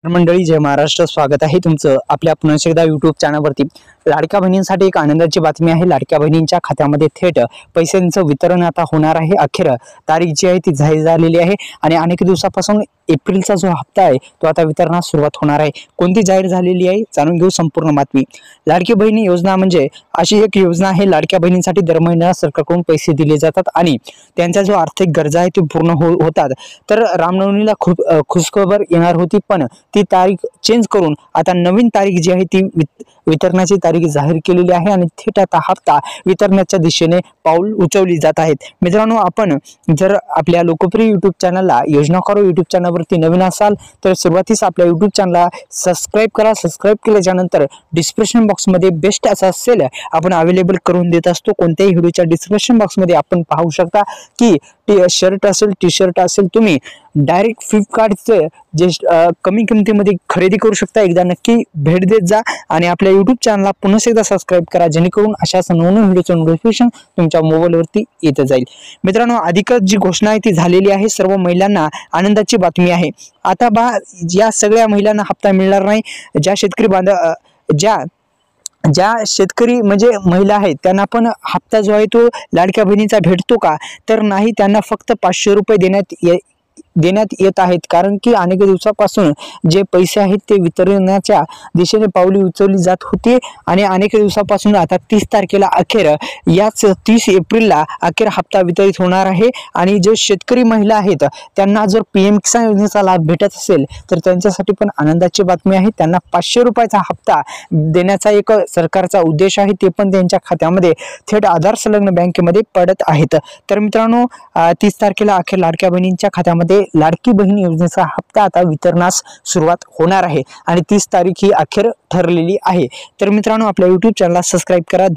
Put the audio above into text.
मंडळी, जय महाराष्ट्र. स्वागत आहे तुमचं आपल्या पुन्हा एकदा युट्यूब चॅनलवरती. लाडक्या बहिणींसाठी एक आनंदाची बातमी आहे. लाडक्या बहिणींच्या खात्यामध्ये थेट पैशांचं वितरण आता होणार आहे. अखेर तारीख जी आहे ती जाहीर झालेली आहे आणि अनेक दिवसापासून एप्रिलचा जो हप्ता आहे तो आता वितरणास सुरुवात होणार आहे. कोणती जाहीर झालेली आहे जाणून घेऊ संपूर्ण बातमी. लाडकी बहिणी योजना म्हणजे अशी एक योजना आहे. लाडक्या बहिणींसाठी दर महिन्याला सरकारकडून पैसे दिले जातात आणि त्यांच्या जो आर्थिक गरजा आहे ते पूर्ण होतात. तर रामनवमीला खूप खुशखबर येणार होती, पण ती तारीख चेंज करून आता नवीन तारीख जी आहे ती वितरणाची तारीख जाहीर केलेली आहे आणि थेट आता हप्ता वितरणाच्या दिशेने पाऊल उचलली जात आहेत. मित्रांनो, आपण जर आपल्या लोकप्रिय युट्यूब चॅनलला योजना करो युट्यूब चॅनलवरती नवीन असाल तर सुरुवातीस आपल्या युट्यूब चॅनलला सबस्क्राईब करा. सबस्क्राईब केल्याच्या नंतर डिस्क्रिप्शन बॉक्समध्ये बेस्ट असा सेल आपण अवेलेबल करून देत असतो. कोणत्याही व्हिडिओच्या डिस्क्रिप्शन बॉक्समध्ये आपण पाहू शकता की शर्ट असेल, टी शर्ट असेल, तुम्ही डायरेक्ट फ्लिपकार्टचे जे कमी किमतीमध्ये खरेदी करू शकता. एकदा नक्की भेट देत जा आणि आपल्या युट्यूब चॅनलला पुन्हा एकदा सबस्क्राईब करा, जेणेकरून अशाच नवनवीन व्हिडिओचं नोटिफिकेशन तुमच्या मोबाईलवरती येत जाईल. मित्रांनो, अधिकच जी घोषणा आहे ती झालेली आहे. सर्व महिलांना आनंदाची बातमी आहे. आता या सगळ्या महिलांना हप्ता मिळणार नाही. ज्या शेतकरी ज्या शेतकरी म्हणजे महिला आहेत त्यांना पण हप्ता जो आहे तो लाडक्या बहिणीचा भेटतो का? तर नाही. त्यांना फक्त 500 रुपये देण्यात येत आहेत, कारण की अनेक दिवसापासून जे पैसे आहेत ते वितरणाच्या दिशेने पावले उचलली जात होती आणि अनेक दिवसापासून आता 30 तारखेला अखेर याच 30 एप्रिलला अखेर हप्ता वितरित होणार आहे. आणि जे शेतकरी महिला आहेत त्यांना जर PM किसान योजनेचा लाभ भेटत असेल तर त्यांच्यासाठी पण आनंदाची बातमी आहे. त्यांना 500 रुपयाचा हप्ता देण्याचा एक सरकारचा उद्देश आहे, ते पण त्यांच्या खात्यामध्ये थेट आधार संलग्न बँकेमध्ये पडत आहेत. तर मित्रांनो, 30 तारखेला अखेर लाडक्या बहिणींच्या खात्यामध्ये लाडकी बहीण योजनेचा हप्ता आता वितरणास सुरुवात होणार आहे आणि 30 तारीख ही अखेर ठरलेली आहे. तर मित्रांनो, आपल्या युट्यूब चॅनलला सबस्क्राईब करा.